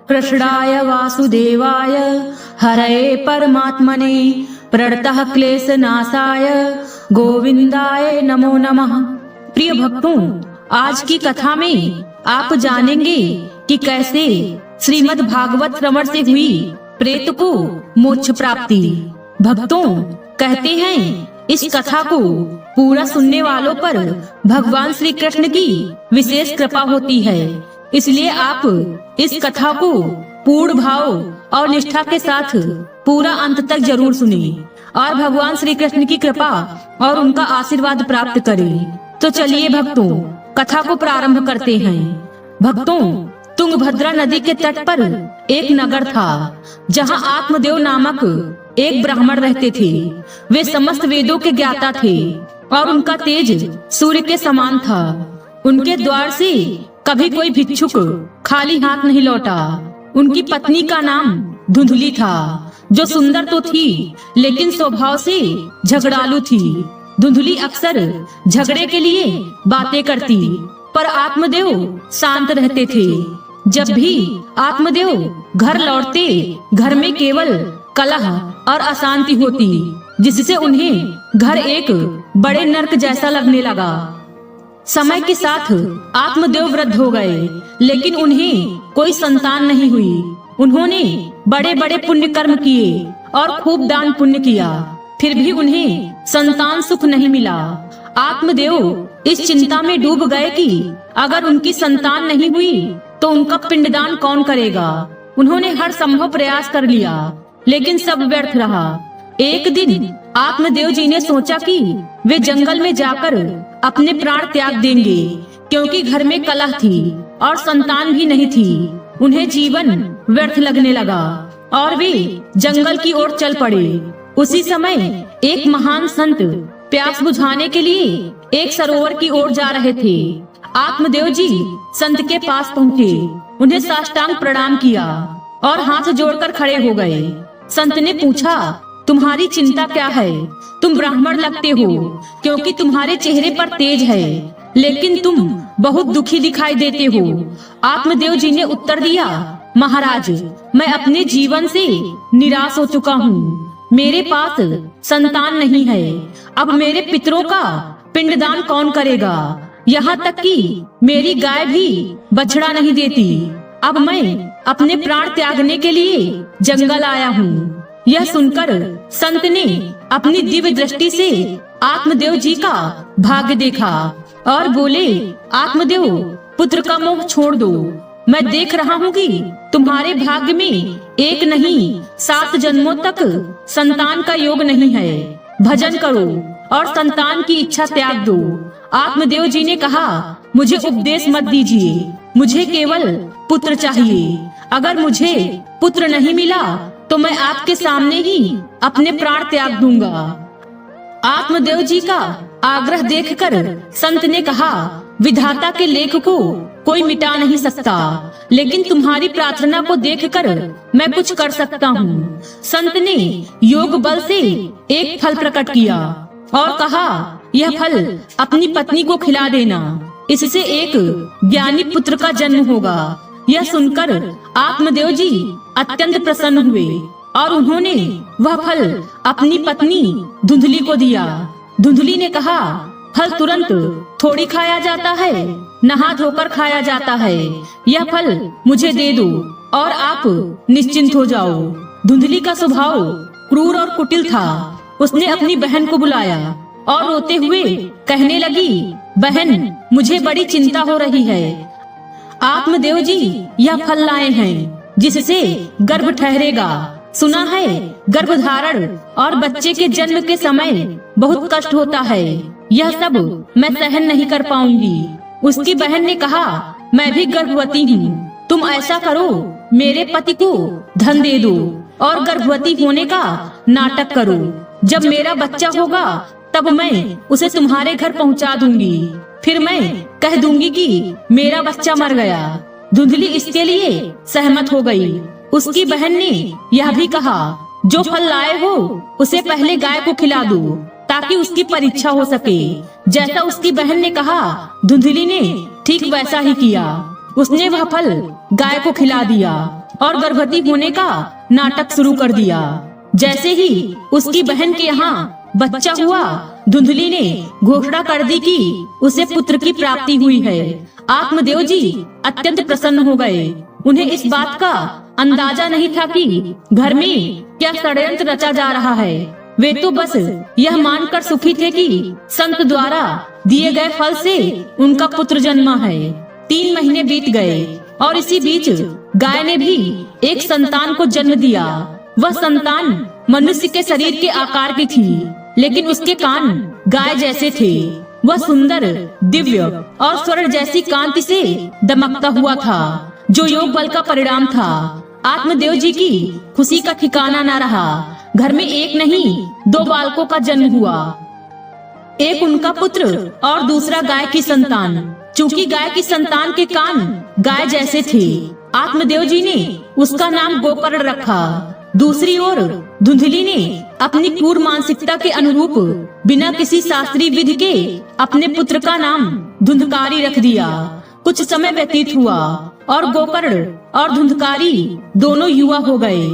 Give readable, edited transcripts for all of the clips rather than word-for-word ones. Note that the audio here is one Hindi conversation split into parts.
कृष्णाय वासुदेवाय हरये परमात्मने प्रणतः क्लेशनाशाय गोविंदाय नमो नमः। प्रिय भक्तों, आज की कथा में आप जानेंगे कि कैसे श्रीमद् भागवत श्रवण से हुई प्रेत को मोक्ष प्राप्ति। भक्तों, कहते हैं इस कथा को पूरा सुनने वालों पर भगवान श्री कृष्ण की विशेष कृपा होती है। इसलिए आप इस कथा को पूर्ण भाव और निष्ठा के साथ पूरा अंत तक जरूर सुने और भगवान श्री कृष्ण की कृपा और उनका आशीर्वाद प्राप्त करें। तो चलिए भक्तों, कथा को प्रारंभ करते हैं। भक्तों, तुंगभद्रा नदी के तट पर एक नगर था जहां आत्मदेव नामक एक ब्राह्मण रहते थे। वे समस्त वेदों के ज्ञाता थे और उनका तेज सूर्य के समान था। उनके द्वार से कभी कोई भिक्षुक खाली हाथ नहीं लौटा। उनकी पत्नी का नाम धुंधली था, जो सुंदर तो थी लेकिन स्वभाव से झगड़ालू थी। धुंधली अक्सर झगड़े के लिए बातें करती, पर आत्मदेव शांत रहते थे। जब भी आत्मदेव घर लौटते, घर में केवल कलह और अशांति होती, जिससे उन्हें घर एक बड़े नरक जैसा लगने लगा। समय के साथ आत्मदेव वृद्ध हो गए, लेकिन उन्हें कोई संतान नहीं हुई। उन्होंने बड़े बड़े पुण्य कर्म किए और खूब दान पुण्य किया, फिर भी उन्हें संतान सुख नहीं मिला। आत्मदेव इस चिंता में डूब गए कि अगर उनकी संतान नहीं हुई तो उनका पिंडदान कौन करेगा। उन्होंने हर संभव प्रयास कर लिया, लेकिन सब व्यर्थ रहा। एक दिन आत्मदेव जी ने सोचा कि वे जंगल में जाकर अपने प्राण त्याग देंगे, क्योंकि घर में कलह थी और संतान भी नहीं थी। उन्हें जीवन व्यर्थ लगने लगा और वे जंगल की ओर चल पड़े। उसी समय एक महान संत प्यास बुझाने के लिए एक सरोवर की ओर जा रहे थे। आत्मदेव जी संत के पास पहुँचे, उन्हें साष्टांग प्रणाम किया और हाथ जोड़कर खड़े हो गए। संत ने पूछा, तुम्हारी चिंता क्या है? तुम ब्राह्मण लगते हो, क्योंकि तुम्हारे चेहरे पर तेज है, लेकिन तुम बहुत दुखी दिखाई देते हो। आत्मदेव जी ने उत्तर दिया, महाराज, मैं अपने जीवन से निराश हो चुका हूँ। मेरे पास संतान नहीं है। अब मेरे पितरों का पिंडदान कौन करेगा? यहाँ तक कि मेरी गाय भी बछड़ा नहीं देती। अब मैं अपने प्राण त्यागने के लिए जंगल आया हूँ। यह सुनकर संत ने अपनी दिव्य दृष्टि से आत्मदेव जी का भाग्य देखा और बोले, आत्मदेव, पुत्र का मोह छोड़ दो। मैं देख रहा हूँ कि तुम्हारे भाग्य में एक नहीं 7 जन्मों तक संतान का योग नहीं है। भजन करो और संतान की इच्छा त्याग दो। आत्मदेव जी ने कहा, मुझे उपदेश मत दीजिए, मुझे केवल पुत्र चाहिए। अगर मुझे पुत्र नहीं मिला तो मैं आपके सामने ही अपने प्राण त्याग दूंगा। आत्मदेव जी का आग्रह देखकर संत ने कहा, विधाता के लेख को कोई मिटा नहीं सकता, लेकिन तुम्हारी प्रार्थना को देखकर मैं कुछ कर सकता हूँ। संत ने योग बल से एक फल प्रकट किया और कहा, यह फल अपनी पत्नी को खिला देना, इससे एक ज्ञानी पुत्र का जन्म होगा। यह सुनकर आत्मदेव जी अत्यंत प्रसन्न हुए और उन्होंने वह फल अपनी पत्नी धुंधली को दिया। धुंधली ने कहा, फल तुरंत थोड़ी खाया जाता है, नहा धोकर खाया जाता है। यह फल मुझे दे दो और आप निश्चिंत हो जाओ। धुंधली का स्वभाव क्रूर और कुटिल था। उसने अपनी बहन को बुलाया और रोते हुए कहने लगी, बहन, मुझे बड़ी चिंता हो रही है। आत्मदेव जी यह फल लाए हैं, जिससे गर्भ ठहरेगा। सुना है गर्भधारण और बच्चे के जन्म के समय बहुत कष्ट होता है। यह सब मैं सहन नहीं कर पाऊंगी। उसकी बहन ने कहा, मैं भी गर्भवती हूँ। तुम ऐसा करो, मेरे पति को धन दे दो और गर्भवती होने का नाटक करो। जब मेरा बच्चा होगा तब मैं उसे तुम्हारे घर पहुँचा दूंगी। फिर मैं कह दूंगी कि मेरा बच्चा मर गया। धुंधली इसके लिए सहमत हो गई। उसकी बहन ने यह भी कहा, जो फल लाए हो उसे पहले गाय को खिला दो ताकि उसकी परीक्षा हो सके। जैसा उसकी बहन ने कहा, धुंधली ने ठीक वैसा ही किया। उसने वह फल गाय को खिला दिया और गर्भवती होने का नाटक शुरू कर दिया। जैसे ही उसकी बहन के यहाँ बच्चा हुआ, धुंधली ने घोषणा कर दी कि उसे पुत्र की प्राप्ति हुई है। आत्मदेव जी अत्यंत प्रसन्न हो गए। उन्हें इस बात का अंदाजा नहीं था कि घर में क्या षड्यंत्र रचा जा रहा है। वे तो बस यह मानकर सुखी थे कि संत द्वारा दिए गए फल से उनका पुत्र जन्मा है। 3 महीने बीत गए और इसी बीच गाय ने भी एक संतान को जन्म दिया। वह संतान मनुष्य के शरीर के आकार की थी, लेकिन उसके कान गाय जैसे थे। वह सुंदर, दिव्य और स्वर्ण जैसी कांति से दमकता हुआ था, जो योग बल का परिणाम था। आत्मदेव जी की खुशी का ठिकाना न रहा। घर में एक नहीं 2 बालकों का जन्म हुआ, एक उनका पुत्र और दूसरा गाय की संतान। चूंकि गाय की संतान के कान गाय जैसे थे, आत्मदेव जी ने उसका नाम गोकर्ण रखा। दूसरी ओर धुंधली ने अपनी क्रूर मानसिकता के अनुरूप बिना किसी शास्त्रीय विधि के अपने पुत्र का नाम धुंधकारी रख दिया। कुछ समय व्यतीत हुआ और गोकर्ण और धुंधकारी दोनों युवा हो गए।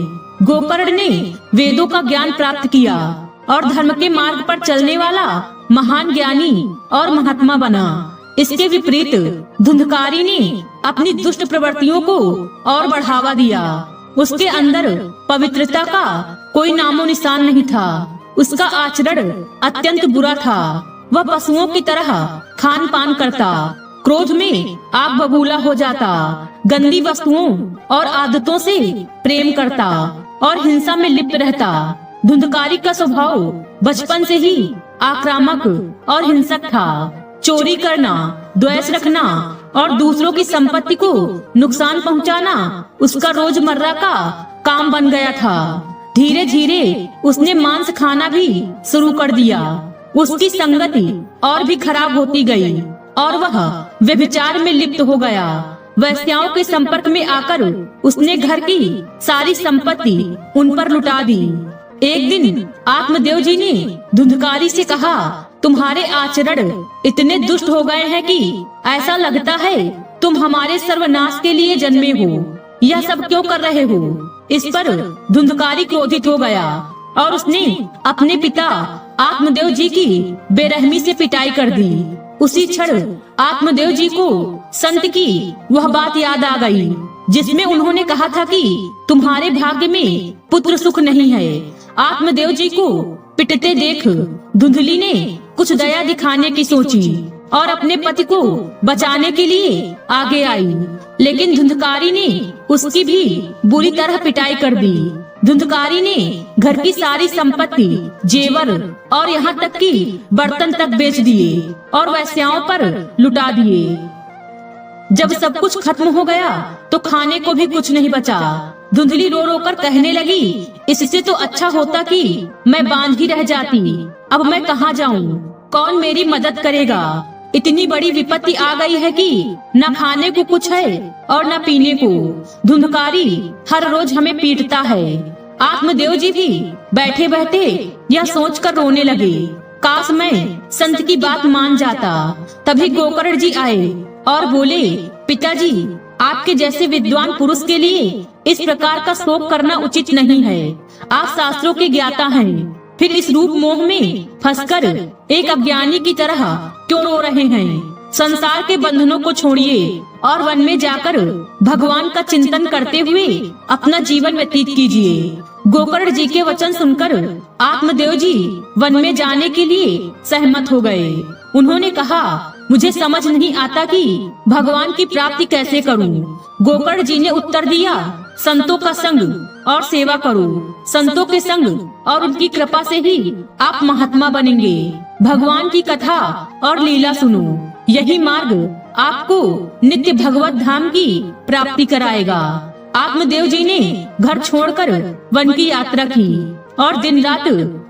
गोकर्ण ने वेदों का ज्ञान प्राप्त किया और धर्म के मार्ग पर चलने वाला महान ज्ञानी और महात्मा बना। इसके विपरीत धुंधकारी ने अपनी दुष्ट प्रवृत्तियों को और बढ़ावा दिया। उसके अंदर पवित्रता का कोई नामो निशान नहीं था। उसका आचरण अत्यंत बुरा था। वह पशुओं की तरह खान पान करता, क्रोध में आग बबूला हो जाता, गंदी वस्तुओं और आदतों से प्रेम करता और हिंसा में लिप्त रहता। धुंधकारी का स्वभाव बचपन से ही आक्रामक और हिंसक था। चोरी करना, द्वेष रखना और दूसरों की संपत्ति को नुकसान पहुंचाना उसका रोजमर्रा का काम बन गया था। धीरे धीरे उसने मांस खाना भी शुरू कर दिया। उसकी संगति और भी खराब होती गई और वह व्यभिचार में लिप्त हो गया। वैश्याओं के संपर्क में आकर उसने घर की सारी संपत्ति उन पर लुटा दी। एक दिन आत्मदेव जी ने धुंधकारी से कहा, तुम्हारे आचरण इतने दुष्ट हो गए हैं कि ऐसा लगता है तुम हमारे सर्वनाश के लिए जन्मे हो। यह सब क्यों कर रहे हो? इस पर धुंधकारी क्रोधित हो गया और उसने अपने पिता आत्मदेव जी की बेरहमी से पिटाई कर दी। उसी क्षण आत्मदेव जी को संत की वह बात याद आ गई, जिसमें उन्होंने कहा था कि तुम्हारे भाग्य में पुत्र सुख नहीं है। आत्मदेव जी को पिटते देख धुंधली ने कुछ दया दिखाने की सोची और अपने पति को बचाने के लिए आगे आई, लेकिन धुंधकारी ने उसकी भी बुरी तरह पिटाई कर दी। धुंधकारी ने घर की सारी संपत्ति, जेवर और यहाँ तक कि बर्तन तक बेच दिए और वैश्याओं पर लुटा दिए। जब सब कुछ खत्म हो गया तो खाने को भी कुछ नहीं बचा। धुंधली रो रो कर कहने लगी, इससे तो अच्छा होता कि मैं बांझ ही रह जाती। अब मैं कहाँ जाऊँ? कौन मेरी मदद करेगा? इतनी बड़ी विपत्ति आ गई है कि न खाने को कुछ है और न पीने को। धुंधकारी हर रोज हमें पीटता है। आत्मदेव जी भी बैठे बैठे यह सोचकर रोने लगे, काश मैं संत की बात मान जाता। तभी गोकर्ण जी आए और बोले, पिताजी, आपके जैसे विद्वान पुरुष के लिए इस प्रकार का शोक करना उचित नहीं है। आप शास्त्रों के ज्ञाता हैं, फिर इस रूप मोह में फंसकर एक अज्ञानी की तरह क्यों रो रहे हैं? संसार के बंधनों को छोड़िए और वन में जाकर भगवान का चिंतन करते हुए अपना जीवन व्यतीत कीजिए। गोकर्ण जी के वचन सुनकर आत्मदेव जी वन में जाने के लिए सहमत हो गए। उन्होंने कहा, मुझे समझ नहीं आता कि भगवान की प्राप्ति कैसे करूं। गोकर्ण जी ने उत्तर दिया, संतों का संग और सेवा करो। संतों के संग और उनकी कृपा से ही आप महात्मा बनेंगे। भगवान की कथा और लीला सुनो, यही मार्ग आपको नित्य भगवत धाम की प्राप्ति कराएगा। आत्मदेव जी ने घर छोड़कर वन की यात्रा की और दिन रात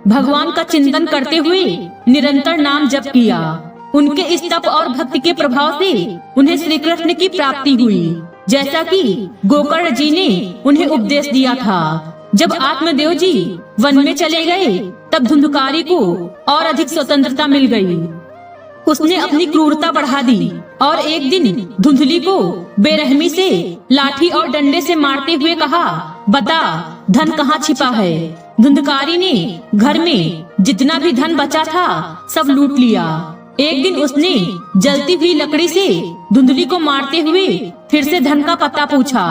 भगवान का चिंतन करते हुए निरंतर नाम जप किया। उनके इस तप और भक्ति के प्रभाव से उन्हें श्री कृष्ण की प्राप्ति हुई, जैसा कि गोकर्ण जी ने उन्हें उपदेश दिया था। जब आत्मदेव जी वन में चले गए तब धुंधकारी को और अधिक स्वतंत्रता मिल गई। उसने अपनी क्रूरता बढ़ा दी और एक दिन धुंधली को बेरहमी से लाठी और डंडे से मारते हुए कहा, बता धन कहाँ छिपा है। धुंधकारी ने घर में जितना भी धन बचा था सब लूट लिया। एक दिन उसने जलती हुई लकड़ी से धुंधली को मारते हुए फिर से धन का पता पूछा।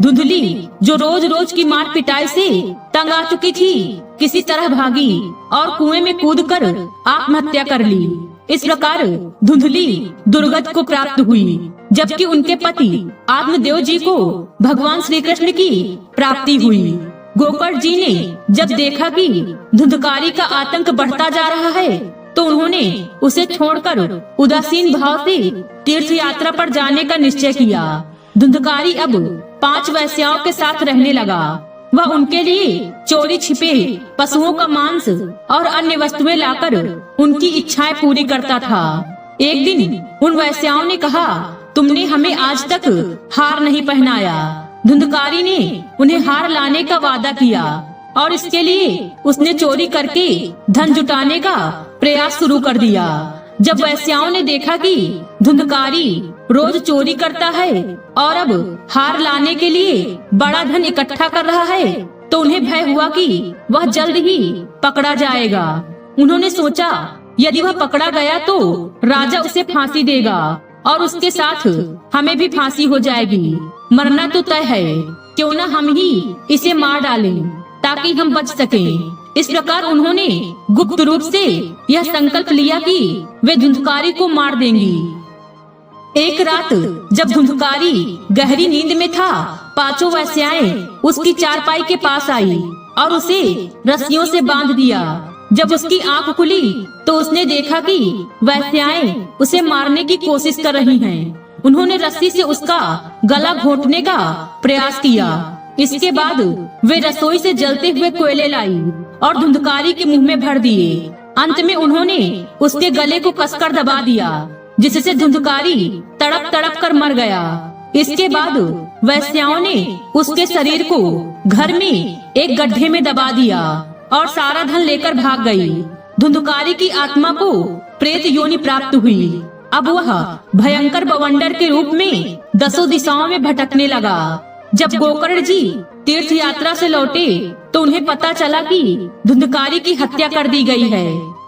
धुंधली जो रोज रोज की मार पिटाई से तंग आ चुकी थी, किसी तरह भागी और कुएं में कूदकर आत्महत्या कर ली। इस प्रकार धुंधली दुर्गत को प्राप्त हुई, जबकि उनके पति आत्मदेव जी को भगवान श्री कृष्ण की प्राप्ति हुई। गोकर्ण जी ने जब देखा कि धुंधकारी का आतंक बढ़ता जा रहा है, तो उन्होंने उसे छोड़कर उदासीन भाव से तीर्थ यात्रा पर जाने का निश्चय किया। धुंधकारी अब 5 वेश्याओं के साथ रहने लगा। वह उनके लिए चोरी छिपे पशुओं का मांस और अन्य वस्तुएं लाकर उनकी इच्छाएं पूरी करता था। एक दिन उन वेश्याओं ने कहा, तुमने हमें आज तक हार नहीं पहनाया। धुंधकारी ने उन्हें हार लाने का वादा किया और इसके लिए उसने चोरी करके धन जुटाने का प्रयास शुरू कर दिया। जब वेश्याओं ने देखा कि धुंधकारी रोज चोरी करता है और अब हार लाने के लिए बड़ा धन इकट्ठा कर रहा है, तो उन्हें भय हुआ कि वह जल्द ही पकड़ा जाएगा। उन्होंने सोचा, यदि वह पकड़ा गया तो राजा उसे फांसी देगा और उसके साथ हमें भी फांसी हो जाएगी। मरना तो तय है, क्यों न हम ही इसे मार डालें ताकि हम बच सकें। इस प्रकार उन्होंने गुप्त रूप से यह संकल्प लिया कि वे धुंधकारी को मार देंगी। एक रात जब धुंधकारी गहरी नींद में था, 5 वेश्याएं उसकी चारपाई के पास आई और उसे रस्सियों से बांध दिया। जब उसकी आंख खुली तो उसने देखा कि वेश्याएं उसे मारने की कोशिश कर रही हैं। उन्होंने रस्सी से उसका गला घोंटने का प्रयास किया। इसके बाद वे रसोई से जलते हुए कोयले लाई और धुंधकारी के मुंह में भर दिए। अंत में उन्होंने उसके गले को कसकर दबा दिया, जिससे धुंधकारी तड़प तड़प कर मर गया। इसके बाद वेश्याओं ने उसके शरीर को घर में एक गड्ढे में दबा दिया और सारा धन लेकर भाग गई। धुंधकारी की आत्मा को प्रेत योनि प्राप्त हुई। अब वह भयंकर बवंडर के रूप में 10 दिशाओं में भटकने लगा। जब गोकर्ण जी तीर्थ यात्रा से लौटे तो उन्हें पता चला कि धुंधकारी की हत्या कर दी गई है।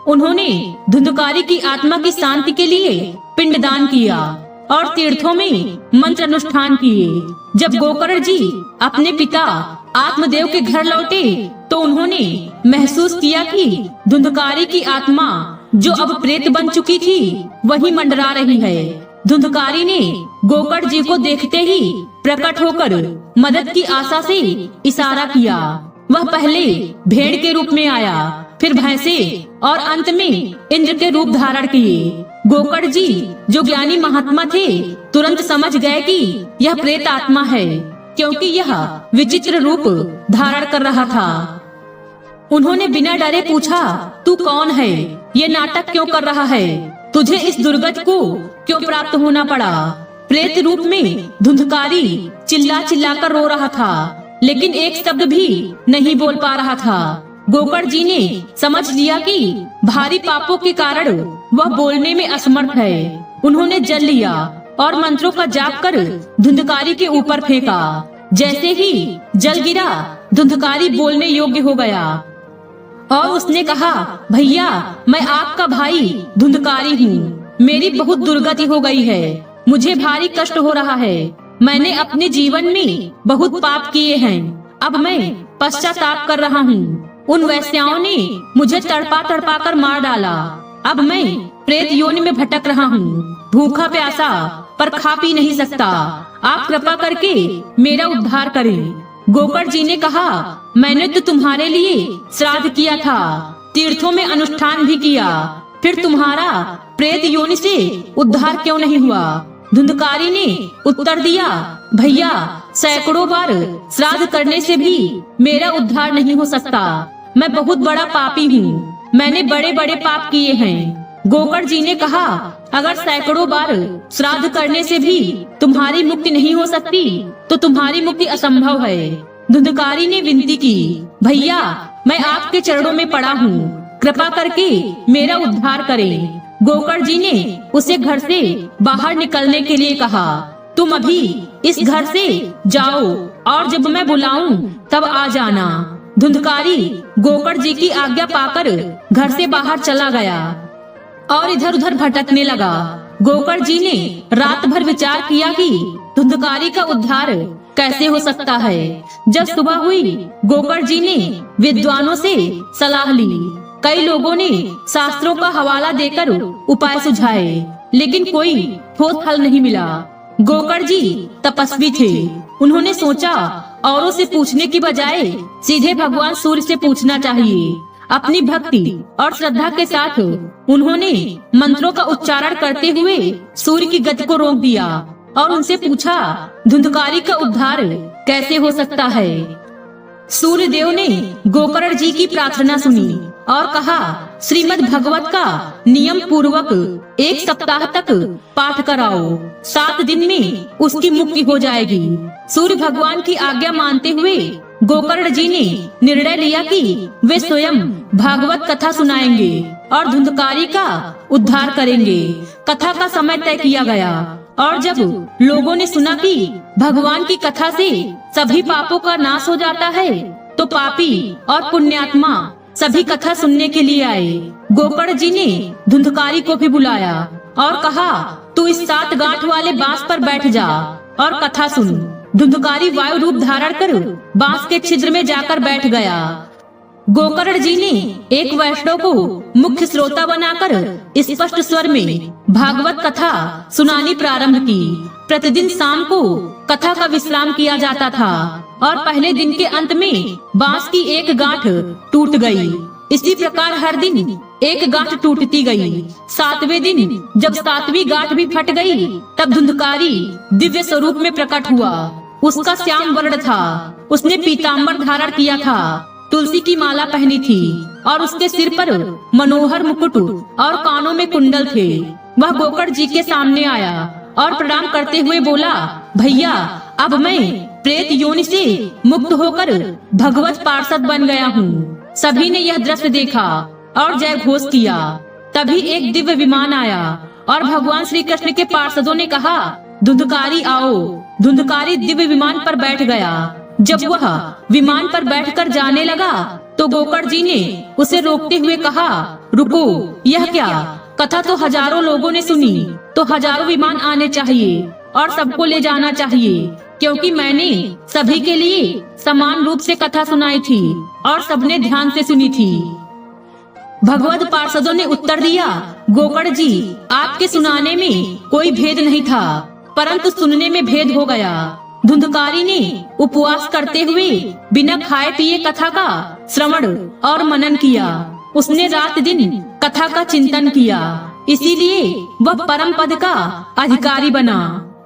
उन्होंने धुंधकारी की आत्मा की शांति के लिए पिंडदान किया और तीर्थों में मंत्र अनुष्ठान किए। जब गोकर्ण जी अपने पिता आत्मदेव के घर लौटे तो उन्होंने महसूस किया कि धुंधकारी की आत्मा, जो अब प्रेत बन चुकी थी, वही मंडरा रही है। धुंधकारी ने गोकर्ण जी को देखते ही प्रकट होकर मदद की आशा से इशारा किया। वह पहले भेड़ के रूप में आया, फिर भैंसे और अंत में इंद्र के रूप धारण किए। गोकर्ण जी, जो ज्ञानी महात्मा थे, तुरंत समझ गए कि यह प्रेत आत्मा है, क्योंकि यह विचित्र रूप धारण कर रहा था। उन्होंने बिना डरे पूछा, तू कौन है? ये नाटक क्यों कर रहा है? तुझे इस दुर्गत को क्यों प्राप्त होना पड़ा? प्रेत रूप में धुंधकारी चिल्ला चिल्ला कर रो रहा था, लेकिन एक शब्द भी नहीं बोल पा रहा था। गोकर्ण जी ने समझ लिया कि भारी पापों के कारण वह बोलने में असमर्थ है। उन्होंने जल लिया और मंत्रों का जाप कर धुंधकारी के ऊपर फेंका। जैसे ही जल गिरा, धुंधकारी बोलने योग्य हो गया और उसने कहा, भैया, मैं आपका भाई धुंधकारी हूँ। मेरी बहुत दुर्गति हो गई है, मुझे भारी कष्ट हो रहा है। मैंने अपने जीवन में बहुत पाप किए हैं, अब मैं पश्चाताप कर रहा हूँ। उन वेश्याओं ने मुझे तड़पा तड़पा कर मार डाला। अब मैं प्रेत योनि में भटक रहा हूँ, भूखा प्यासा, पर खा पी नहीं सकता। आप कृपा करके मेरा उद्धार करें। गोकर्ण जी ने कहा, मैंने तो तुम्हारे लिए श्राद्ध किया था, तीर्थों में अनुष्ठान भी किया, फिर तुम्हारा प्रेत योनि से उद्धार क्यों नहीं हुआ? धुंधकारी ने उत्तर दिया, भैया, सैकड़ों बार श्राद्ध करने से भी मेरा उद्धार नहीं हो सकता। मैं बहुत बड़ा पापी हूँ, मैंने बड़े बड़े पाप किए हैं। गोकर्ण जी ने कहा, अगर सैकड़ों बार श्राद्ध करने से भी तुम्हारी मुक्ति नहीं हो सकती तो तुम्हारी मुक्ति असंभव है। धुंधकारी ने विनती की, भैया, मैं आपके चरणों में पड़ा हूँ, कृपा करके मेरा उद्धार करें। गोकर्ण जी ने उसे घर से बाहर निकलने के लिए कहा। तुम अभी इस घर से जाओ और जब मैं बुलाऊं तब आ जाना। धुंधकारी गोकर्ण जी की आज्ञा पाकर घर से बाहर चला गया और इधर उधर भटकने लगा। गोकर्ण जी ने रात भर विचार किया कि धुंधकारी का उद्धार कैसे हो सकता है। जब सुबह हुई, गोकर्ण जी ने विद्वानों से सलाह ली। कई लोगों ने शास्त्रों का हवाला देकर उपाय सुझाए, लेकिन कोई ठोस हल नहीं मिला। गोकर्ण जी तपस्वी थे। उन्होंने सोचा औरों से पूछने की बजाय सीधे भगवान सूर्य से पूछना चाहिए। अपनी भक्ति और श्रद्धा के साथ उन्होंने मंत्रों का उच्चारण करते हुए सूर्य की गति को रोक दिया और उनसे पूछा, धुंधकारी का उद्धार कैसे हो सकता है। सूर्य देव ने गोकर्ण जी की प्रार्थना सुनी और कहा, श्रीमद् भगवत का नियम पूर्वक 1 सप्ताह तक पाठ कराओ। 7 दिन में उसकी मुक्ति हो जाएगी। सूर्य भगवान की आज्ञा मानते हुए गोकर्ण जी ने निर्णय लिया कि वे स्वयं भागवत कथा सुनाएंगे और धुंधकारी का उद्धार करेंगे। कथा का समय तय किया गया और जब लोगों ने सुना कि भगवान की कथा से सभी पापों का नाश हो जाता है, तो पापी और पुण्यात्मा सभी कथा सुनने के लिए आए। गोकर्ण जी ने धुंधकारी को भी बुलाया और कहा, तू इस 7 गांठ वाले बांस पर बैठ जा और कथा सुन। धुंधकारी वायु रूप धारण कर बांस के छिद्र में जाकर बैठ गया। गोकर्ण जी ने एक वैष्णव को मुख्य श्रोता बनाकर स्पष्ट स्वर में भागवत कथा सुनानी प्रारंभ की। प्रतिदिन शाम को कथा का विश्राम किया जाता था और पहले दिन के अंत में बांस की एक गांठ टूट गई। इसी प्रकार हर दिन एक गांठ टूटती गई। 7वें दिन जब 7वीं गांठ भी फट गई, तब धुंधकारी दिव्य स्वरूप में प्रकट हुआ। उसका श्याम वर्ण था। उसने पीताम्बर धारण किया था, तुलसी की माला पहनी थी और उसके सिर पर मनोहर मुकुट और कानों में कुंडल थे। वह गोकर्ण जी के सामने आया और प्रणाम करते हुए बोला, भैया, अब मैं प्रेत योनि से मुक्त होकर भगवत पार्षद बन गया हूँ। सभी ने यह दृश्य देखा और जय घोष किया। तभी एक दिव्य विमान आया और भगवान श्री कृष्ण के पार्षदों ने कहा, धुंधकारी आओ। धुंधकारी दिव्य विमान पर बैठ गया। जब वह विमान पर बैठकर जाने लगा, तो गोकर्ण जी ने उसे रोकते हुए कहा, रुको, यह क्या? कथा तो हजारों लोगों ने सुनी, तो हजारों विमान आने चाहिए और सबको ले जाना चाहिए, क्योंकि मैंने सभी के लिए समान रूप से कथा सुनाई थी और सबने ध्यान से सुनी थी। भगवत पार्षदों ने उत्तर दिया, गोकर्ण जी, आपके सुनाने में कोई भेद नहीं था, परंतु सुनने में भेद हो गया। धुंधकारी ने उपवास करते हुए बिना खाए पिए कथा का श्रवण और मनन किया। उसने रात दिन कथा का चिंतन किया, इसीलिए वह परम पद का अधिकारी बना।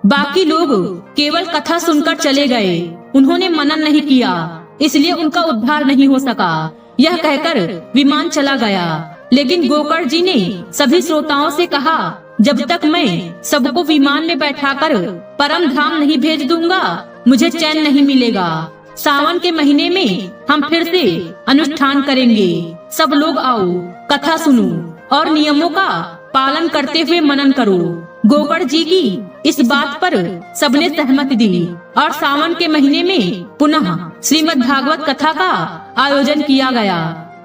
बाकी लोग केवल कथा सुनकर चले गए, उन्होंने मनन नहीं किया, इसलिए उनका उद्धार नहीं हो सका। यह कहकर विमान चला गया। लेकिन गोकर्ण जी ने सभी श्रोताओं से कहा, जब तक मैं सबको विमान में बैठाकर परम धाम नहीं भेज दूंगा, मुझे चैन नहीं मिलेगा। सावन के महीने में हम फिर से अनुष्ठान करेंगे। सब लोग आओ, कथा सुनो और नियमों का पालन करते हुए मनन करो। गोकर्ण जी की इस बात पर सबने सहमति दी और सावन के महीने में पुनः श्रीमद् भागवत कथा का आयोजन किया गया।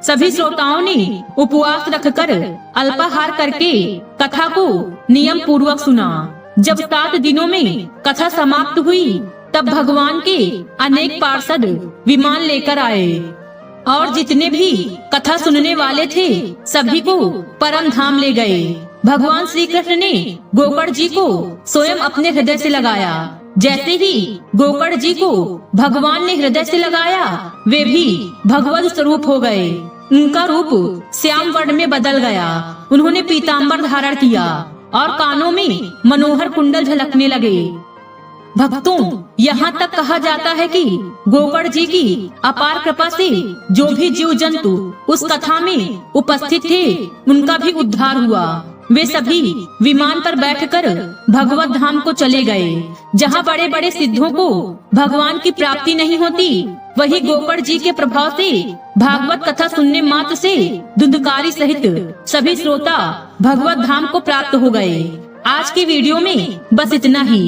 सभी श्रोताओं ने उपवास रखकर अल्पाहार करके कथा को नियम पूर्वक सुना। जब 7 दिनों में कथा समाप्त हुई, तब भगवान के अनेक पार्षद विमान लेकर आए और जितने भी कथा सुनने वाले थे, सभी को परम धाम ले गए। भगवान श्री कृष्ण ने गोकर्ण जी को स्वयं अपने हृदय से लगाया। जैसे ही गोकर्ण जी को भगवान ने हृदय से लगाया, वे भी भगवत स्वरूप हो गए। उनका रूप श्याम वर्ण में बदल गया। उन्होंने पीताम्बर धारण किया और कानों में मनोहर कुंडल झलकने लगे। भक्तों, यहाँ तक कहा जाता है कि गोकर्ण जी की अपार कृपा से जो भी जीव जंतु उस कथा में उपस्थित थे, उनका भी उद्धार हुआ। वे सभी विमान पर बैठकर भगवत धाम को चले गए। जहाँ बड़े बड़े सिद्धों को भगवान की प्राप्ति नहीं होती, वही गोकर्ण जी के प्रभाव से भागवत कथा सुनने मात्र से धुंधकारी सहित सभी श्रोता भगवत धाम को प्राप्त हो गए। आज की वीडियो में बस इतना ही।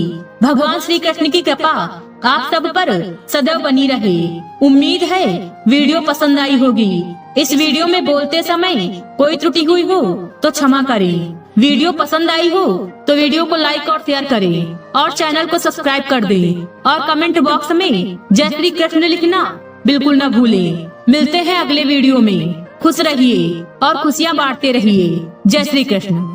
भगवान श्री कृष्ण की कृपा आप सब पर सदैव बनी रहे। उम्मीद है वीडियो पसंद आई होगी। इस वीडियो में बोलते समय कोई त्रुटि हुई हो तो क्षमा करें। वीडियो पसंद आई हो तो वीडियो को लाइक और शेयर करें और चैनल को सब्सक्राइब कर दें और कमेंट बॉक्स में जय श्री कृष्ण लिखना बिल्कुल न भूलें। मिलते हैं अगले वीडियो में। खुश रहिए और खुशियाँ बांटते रहिए। जय श्री कृष्ण।